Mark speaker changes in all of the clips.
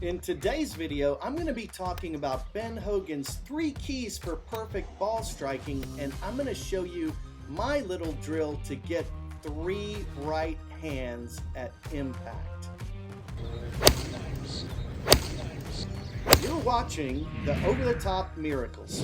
Speaker 1: In today's video, I'm going to be talking about Ben Hogan's 3 keys for perfect ball striking, and I'm going to show you my little drill to get 3 right hands at impact. You're watching the Over-the-Top Miracles.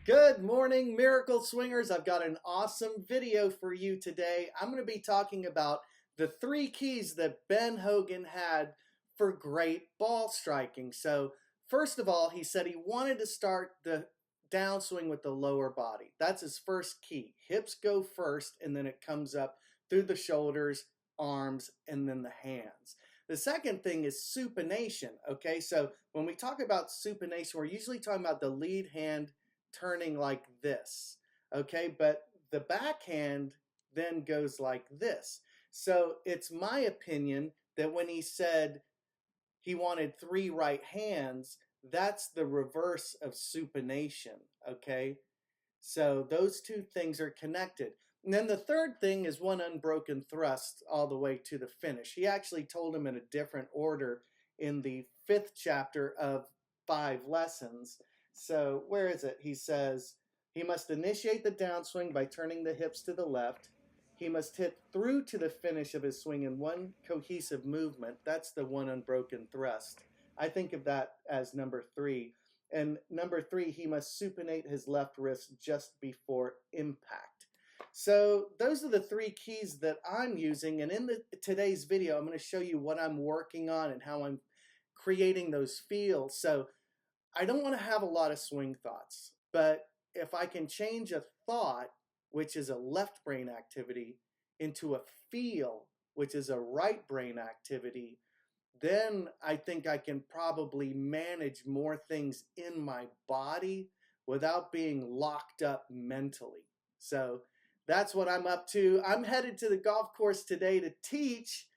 Speaker 1: Good morning, Miracle Swingers. I've got an awesome video for you today. I'm going to be talking about the 3 keys that Ben Hogan had for great ball striking. So first of all, he said he wanted to start the downswing with the lower body. That's his first key. Hips go first, and then it comes up through the shoulders, arms, and then the hands. The second thing is supination. Okay, so when we talk about supination, we're usually talking about the lead hand turning like this. Okay, but the backhand then goes like this. So it's my opinion that when he said he wanted 3 right hands, that's the reverse of supination, okay? So those two things are connected. And then the third thing is 1 unbroken thrust all the way to the finish. He actually told him in a different order in the 5th chapter of 5 lessons. So where is it? He says he must initiate the downswing by turning the hips to the left. He must hit through to the finish of his swing in one cohesive movement. That's the 1 unbroken thrust. I think of that as number 3. And number 3, he must supinate his left wrist just before impact. So those are the 3 keys that I'm using. And in today's video, I'm going to show you what I'm working on and how I'm creating those feels. So I don't want to have a lot of swing thoughts, but if I can change a thought, which is a left brain activity, into a feel, which is a right brain activity, then I think I can probably manage more things in my body without being locked up mentally. So that's what I'm up to. I'm headed to the golf course today to teach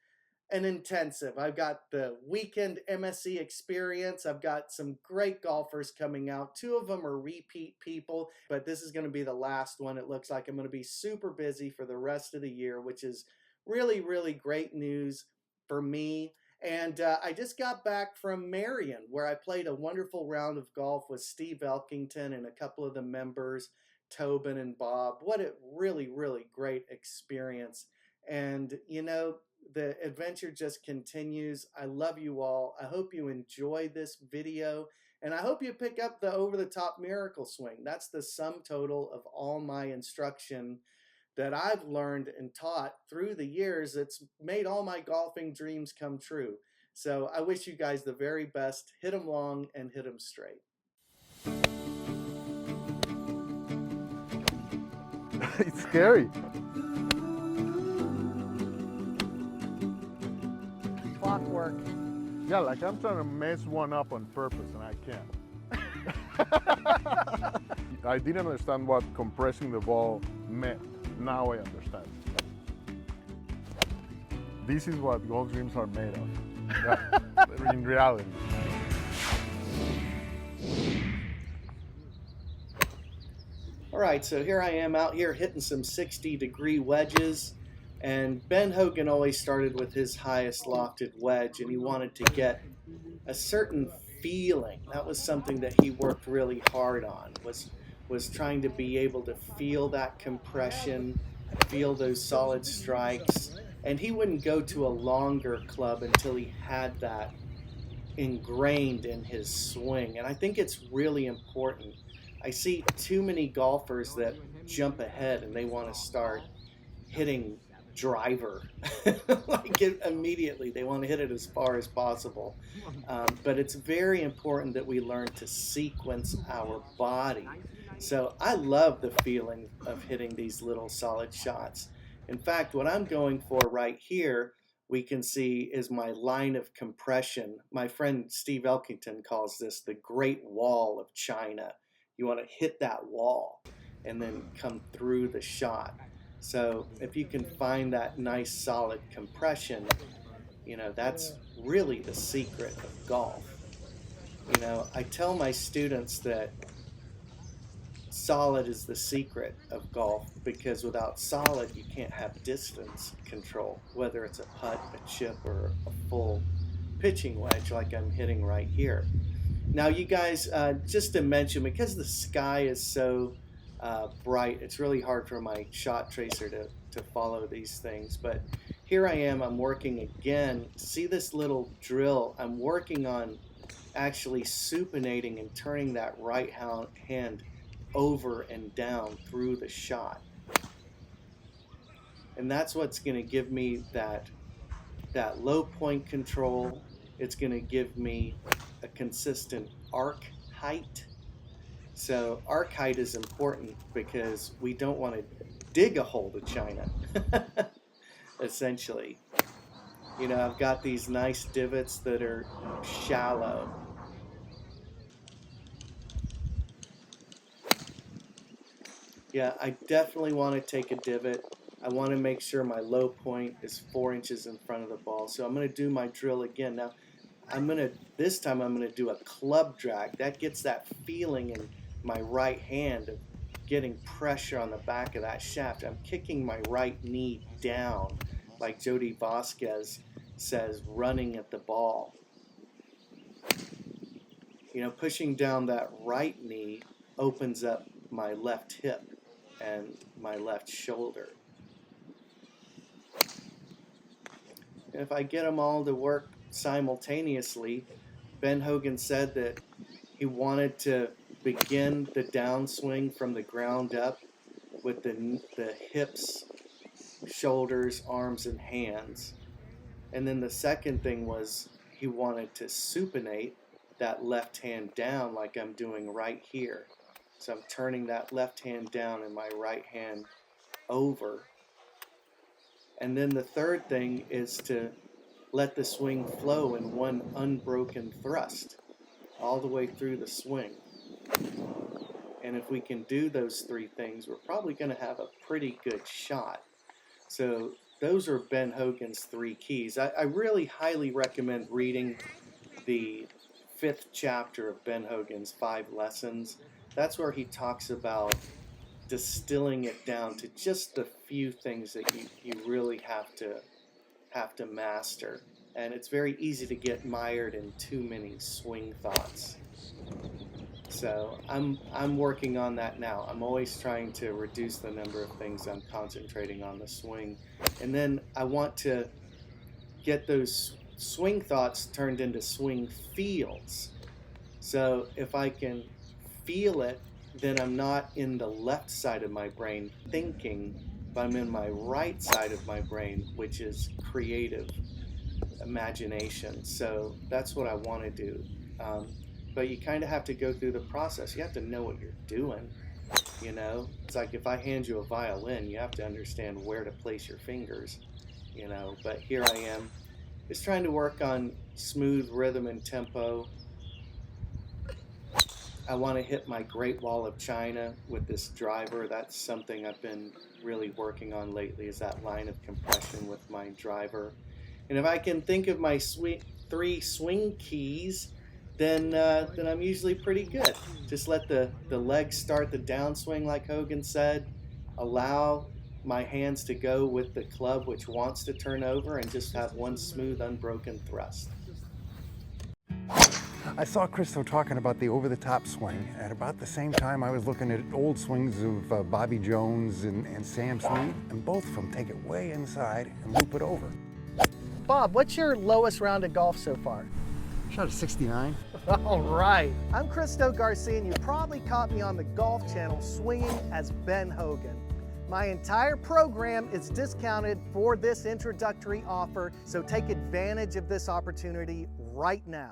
Speaker 1: an intensive. I've got the weekend MSC experience. I've got some great golfers coming out. 2 of them are repeat people, but this is going to be the last one. It looks like I'm going to be super busy for the rest of the year, which is really, really great news for me. And I just got back from Marion, where I played a wonderful round of golf with Steve Elkington and a couple of the members, Tobin and Bob. What a really, really great experience. And, you know, the adventure just continues. I love you all. I hope you enjoy this video, and I hope you pick up the Over-the-Top Miracle Swing. That's the sum total of all my instruction that I've learned and taught through the years. It's made all my golfing dreams come true. So I wish you guys the very best. Hit them long and hit them straight.
Speaker 2: It's scary.
Speaker 3: Clockwork.
Speaker 2: Yeah, like I'm trying to mess one up on purpose and I can't. I didn't understand what compressing the ball meant. Now I understand. This is what golf dreams are made of. Yeah, in reality.
Speaker 1: All right, so here I am out here hitting some 60-degree wedges. And Ben Hogan always started with his highest lofted wedge, and he wanted to get a certain feeling. That was something that he worked really hard on, was trying to be able to feel that compression, feel those solid strikes. And he wouldn't go to a longer club until he had that ingrained in his swing. And I think it's really important. I see too many golfers that jump ahead and they want to start hitting driver like it immediately. They want to hit it as far as possible, but it's very important that we learn to sequence our body. So I love the feeling of hitting these little solid shots. In fact, what I'm going for right here, we can see, is my line of compression. My friend Steve Elkington calls this the Great Wall of China. You want to hit that wall and then come through the shot. So if you can find that nice solid compression, you know, that's really the secret of golf. You know, I tell my students that solid is the secret of golf, because without solid you can't have distance control, whether it's a putt, a chip, or a full pitching wedge like I'm hitting right here. Now you guys, just to mention, because the sky is so bright, it's really hard for my shot tracer to follow these things. But here I am, I'm working again. See this little drill? I'm working on actually supinating and turning that right hand over and down through the shot. And that's what's going to give me that low point control. It's going to give me a consistent arc height. So arc height is important because we don't want to dig a hole to China, essentially. You know, I've got these nice divots that are shallow. Yeah, I definitely want to take a divot. I want to make sure my low point is 4 inches in front of the ball. So I'm going to do my drill again. Now, this time I'm going to do a club drag. That gets that feeling in my right hand of getting pressure on the back of that shaft. I'm kicking my right knee down, like Jody Vasquez says, running at the ball. You know, pushing down that right knee opens up my left hip and my left shoulder. And if I get them all to work simultaneously, Ben Hogan said that he wanted to begin the downswing from the ground up with the hips, shoulders, arms, and hands. And then the second thing was he wanted to supinate that left hand down like I'm doing right here. So I'm turning that left hand down and my right hand over. And then the third thing is to let the swing flow in one unbroken thrust all the way through the swing. And if we can do those three things, we're probably going to have a pretty good shot. So those are Ben Hogan's 3 keys. I really highly recommend reading the 5th chapter of Ben Hogan's 5 lessons. That's where he talks about distilling it down to just the few things that you really have to master. And it's very easy to get mired in too many swing thoughts. So I'm working on that now. I'm always trying to reduce the number of things I'm concentrating on the swing. And then I want to get those swing thoughts turned into swing feels. So if I can feel it, then I'm not in the left side of my brain thinking, but I'm in my right side of my brain, which is creative imagination. So that's what I want to do. But you kind of have to go through the process. You have to know what you're doing. You know, it's like if I hand you a violin, you have to understand where to place your fingers. You know, but here I am, just trying to work on smooth rhythm and tempo. I want to hit my Great Wall of China with this driver. That's something I've been really working on lately, is that line of compression with my driver. And if I can think of my 3 swing keys, then I'm usually pretty good. Just let the legs start the downswing like Hogan said. Allow my hands to go with the club which wants to turn over, and just have one smooth, unbroken thrust.
Speaker 3: I saw Christo talking about the over-the-top swing. At about the same time, I was looking at old swings of Bobby Jones and Sam Snead, and both of them take it way inside and loop it over.
Speaker 4: Bob, what's your lowest round of golf so far?
Speaker 3: Shot a 69.
Speaker 4: All right. I'm Christo Garcia, and you probably caught me on the Golf Channel swinging as Ben Hogan. My entire program is discounted for this introductory offer, so take advantage of this opportunity right now.